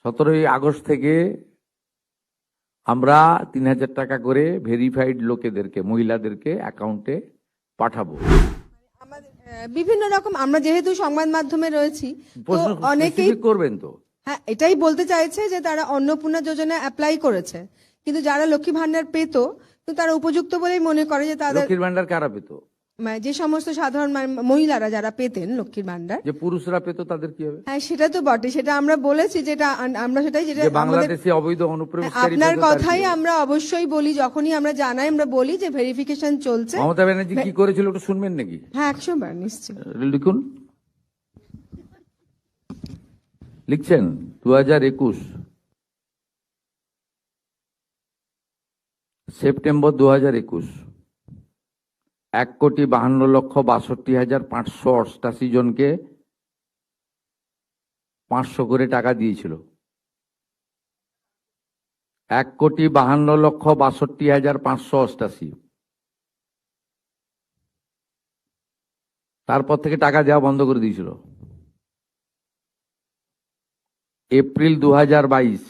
17 August থেকে আমরা 3000 টাকা করে ভেরিফাইড লোকেদেরকে, মহিলাদেরকে অ্যাকাউন্টে পাঠাবো। আমাদের বিভিন্ন রকম, আমরা যেহেতু সংবাদ মাধ্যমে রয়েছি তো প্রশ্ন অনেকেই specific করবেন তো। হ্যাঁ এটাই বলতে চাইছে যে তারা অন্নপূর্ণা যোজনা অ্যাপ্লাই করেছে, কিন্তু যারা লক্ষ্মী ভান্ডার পেত তো তারা উপযুক্ত বলেই মনে করে যে তাদের লক্ষ্মীর ভান্ডার কারা পেত? যে সমস্ত সাধারণ মহিলারা যারা পেতেন লক্ষ্মীর ভান্ডার, যে পুরুষরা পেত তাদের কি হবে? হ্যাঁ সেটা তো বটে, সেটা আমরা বলেছি, যেটা আমরা সেটাই যেটা যে আমাদের বাংলাদেশে অবৈধ অনুপ্রবেশকারী আপনার পেত তার কথাই কি হবে? আমরা অবশ্যই বলি, যখনই আমরা জানাই আমরা বলি যে ভেরিফিকেশন চলছে। মমতা ব্যানার্জি কি করেছিল একটু শুনবেন নাকি? হ্যাঁ 100 বার নিশ্চয় লিখুন, লিখছেন 2021 সেপ্টেম্বর 2021 1,52,62,588 জনকে 500 করে টাকা দিয়েছিল। 1,52,62,588। তারপর থেকে টাকা দেওয়া বন্ধ করে দিয়েছিল। এপ্রিল 2022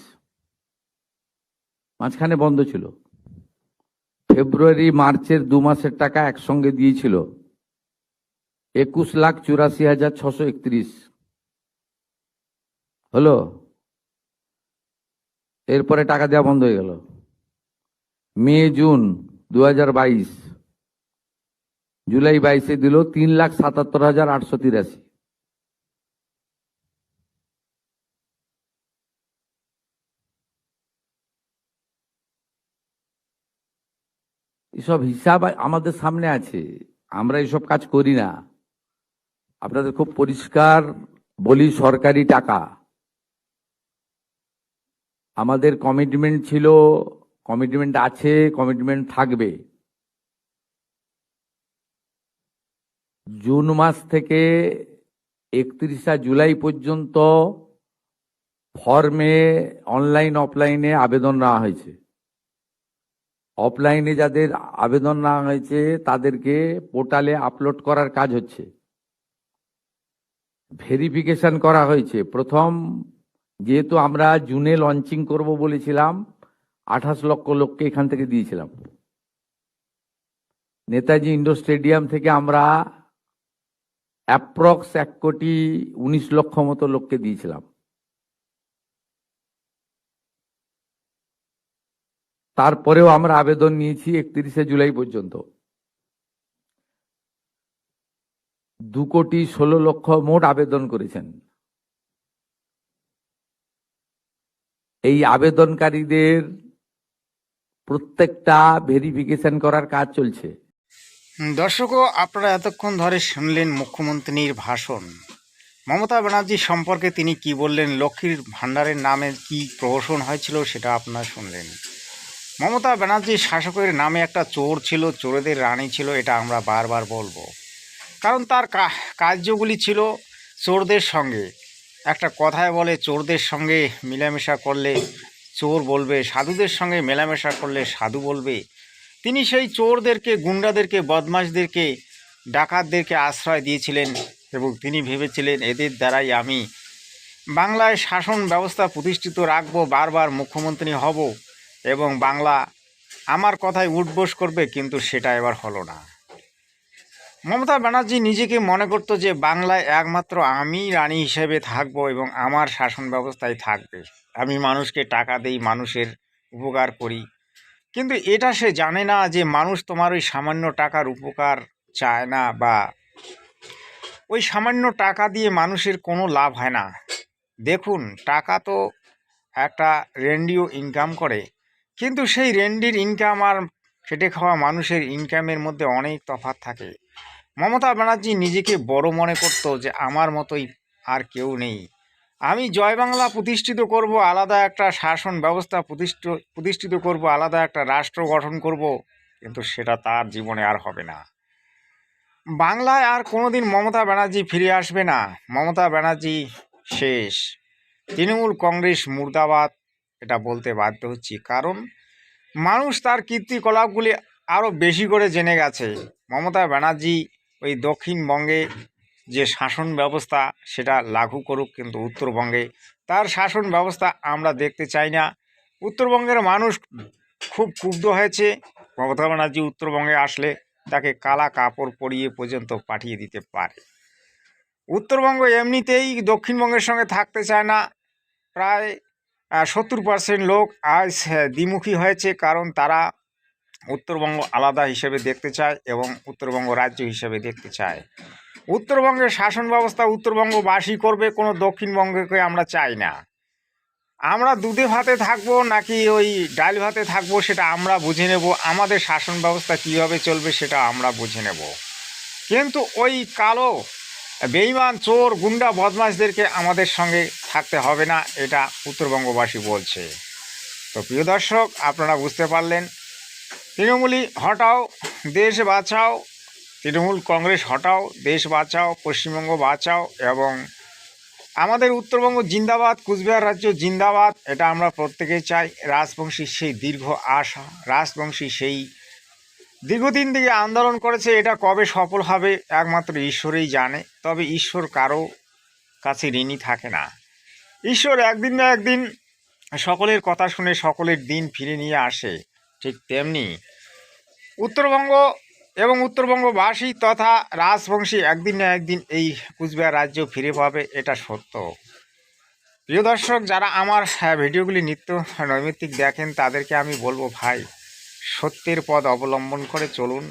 মাঝখানে বন্ধ ছিল। ফেব্রুয়ারি মার্চের 2 মাসের টাকা একসঙ্গে দিয়েছিল 21,84,631 হলো। এরপরে টাকা দেওয়া বন্ধ হয়ে গেল। মে জুন 2022, জুলাই 22-এ দিল 3,77,883। এসব হিসাব আমাদের সামনে আছে, আমরা এসব কাজ করি না। আপনাদের খুব পরিষ্কার বলি, সরকারি টাকা। আমাদের কমিটমেন্ট ছিল, কমিটমেন্ট আছে, কমিটমেন্ট থাকবে। জুন মাস থেকে 31 জুলাই পর্যন্ত ফর্মে অনলাইন অফলাইনে আবেদন নেওয়া হয়েছে। অফলাইনে যাদের আবেদন নেওয়া হয়েছে তাদেরকে পোর্টালে আপলোড করার কাজ হচ্ছে। ভেরিফিকেশন করা হয়েছে। প্রথম যেহেতু আমরা জুনে লঞ্চিং করব বলেছিলাম, 28 লক্ষ লোককে এখান থেকে দিয়েছিলাম। নেতাজি ইন্ডোর স্টেডিয়াম থেকে আমরা অ্যাপ্রক্স 1,19,00,000 মতো লোককে দিয়েছিলাম। তারপরেও আমরা আবেদন নিয়েছি 31 জুলাই পর্যন্ত। 2,16,00,000 মোট আবেদন করেছেন। এই আবেদনকারীদের প্রত্যেকটা ভেরিফিকেশন করার কাজ চলছে। দর্শকও আপনারা এতক্ষণ ধরে শুনলেন মুখ্যমন্ত্রীর ভাষণ। মমতা ব্যানার্জি সম্পর্কে তিনি কি বললেন, লক্ষ্মীর ভাণ্ডারের নামে কি প্রহসন হয়েছিল সেটা আপনারা শুনলেন। মমতা ব্যানার্জি শাসকের নামে একটা চোর ছিল, চোরেদের রানী ছিল, এটা আমরা বারবার বলবো। কারণ তার কার্যগুলি ছিল চোরদের সঙ্গে। একটা কথায় বলে, চোরদের সঙ্গে মেলামেশা করলে চোর বলবে, সাধুদের সঙ্গে মেলামেশা করলে সাধু বলবে। তিনি সেই চোরদেরকে, গুন্ডাদেরকে, বদমাশদেরকে, ডাকাতদেরকে আশ্রয় দিয়েছিলেন এবং তিনি ভেবেছিলেন এদের দ্বারাই আমি বাংলায় শাসন ব্যবস্থা প্রতিষ্ঠিত রাখবো, বারবার মুখ্যমন্ত্রী হব এবং বাংলা আমার কথায় উঠবোস করবে। কিন্তু সেটা এবার হলো না। মমতা ব্যানার্জি নিজেকে মনে করত যে বাংলায় একমাত্র আমি রানী হিসেবে থাকবো এবং আমার শাসন ব্যবস্থায় থাকবে। আমি মানুষকে টাকা দেই, মানুষের উপকার করি। কিন্তু এটা সে জানে না যে মানুষ তোমার ওই সামান্য টাকার উপকার চায় না, বা ওই সামান্য টাকা দিয়ে মানুষের কোনো লাভ হয় না। দেখুন, টাকা তো একটা রেন্ডিও ইনকাম করে, কিন্তু সেই রেন্ডির ইনকাম আর খেটে খাওয়া মানুষের ইনকামের মধ্যে অনেক তফাৎ থাকে। মমতা ব্যানার্জি নিজেকে বড় মনে করত যে আমার মতোই আর কেউ নেই, আমি জয় বাংলা প্রতিষ্ঠিত করব, আলাদা একটা শাসন ব্যবস্থা প্রতিষ্ঠিত করব, আলাদা একটা রাষ্ট্র গঠন করব। কিন্তু সেটা তার জীবনে আর হবে না। বাংলায় আর কোনোদিন মমতা ব্যানার্জি ফিরে আসবে না। মমতা ব্যানার্জি শেষ। তৃণমূল কংগ্রেস মুর্দাবাদ, এটা বলতে বাধ্য হচ্ছি, কারণ মানুষ তার কীর্তিকলাপগুলি আরও বেশি করে জেনে গেছে। মমতা ব্যানার্জি ওই দক্ষিণবঙ্গে যে শাসন ব্যবস্থা সেটা লাগু করুক, কিন্তু উত্তরবঙ্গে তার শাসন ব্যবস্থা আমরা দেখতে চাই না। উত্তরবঙ্গের মানুষ খুব ক্ষুব্ধ হয়েছে। মমতা ব্যানার্জি উত্তরবঙ্গে আসলে তাকে কালা কাপড় পরিয়ে পর্যন্ত পাঠিয়ে দিতে পারে। উত্তরবঙ্গ এমনিতেই দক্ষিণবঙ্গের সঙ্গে থাকতে চায় না। প্রায় 70% লোক আজ দ্বিমুখী হয়েছে, কারণ তারা উত্তরবঙ্গ আলাদা হিসেবে দেখতে চায় এবং উত্তরবঙ্গ রাজ্য হিসেবে দেখতে চায়। উত্তরবঙ্গের শাসন ব্যবস্থা উত্তরবঙ্গবাসী করবে, কোনো দক্ষিণবঙ্গকে আমরা চাই না। আমরা দুধে ভাতে থাকবো নাকি ওই ডাল ভাতে থাকবো সেটা আমরা বুঝে নেব, আমাদের শাসন ব্যবস্থা কীভাবে চলবে সেটা আমরা বুঝে নেব। কিন্তু ওই কালো বেঈমান চোর গুন্ডা বদমাশদেরকে আমাদের সঙ্গে থাকতে হবে না, এটা উত্তরবঙ্গবাসী বলছে। তো প্রিয় দর্শক, আপনারা বুঝতে পারলেন, তৃণমূলী হটাও দেশ বাঁচাও, তৃণমূল কংগ্রেস হটাও দেশ বাঁচাও, পশ্চিমবঙ্গ বাঁচাও এবং আমাদের উত্তরবঙ্গ জিন্দাবাদ, কুচবিহার রাজ্য জিন্দাবাদ, এটা আমরা প্রত্যেকেই চাই। রাজবংশী সেই দীর্ঘ আশা, রাজবংশী সেই দীর্ঘদিন থেকে আন্দোলন করেছে, এটা কবে সফল হবে একমাত্র ঈশ্বরই জানে। তবে ঈশ্বর কারো কাছে ঋণী থাকে না। ঈশ্বর একদিন না একদিন সকলের কথা শুনে সকলের দিন ফিরে নিয়ে আসে। ঠিক তেমনি উত্তরবঙ্গ এবং উত্তরবঙ্গবাসী তথা রাজবংশী একদিন না একদিন এই কুচবিহার রাজ্য ফিরে পাবে, এটা সত্য। প্রিয় দর্শক, যারা আমার ভিডিওগুলি নিত্য নৈমিত্তিক দেখেন তাদেরকে আমি বলবো, ভাই সত্যের পথ অবলম্বন করে চলুন।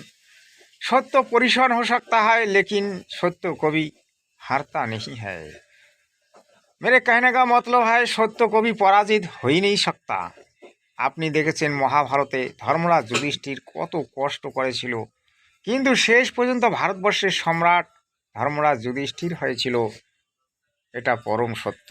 সত্য পরিসর हो सकता है लेकिन सत्य कभी हारता नहीं है। मेरे कहने का मतलब है सत्य कभी पराजित हो ही नहीं सकता। আপনি দেখেছেন মহাভারতে ধর্মরাজ যুধিষ্ঠির কত কষ্ট করেছিল, কিন্তু শেষ পর্যন্ত ভারতবর্ষের সম্রাট ধর্মরাজ যুধিষ্ঠির হয়েছিল, এটা পরম সত্য।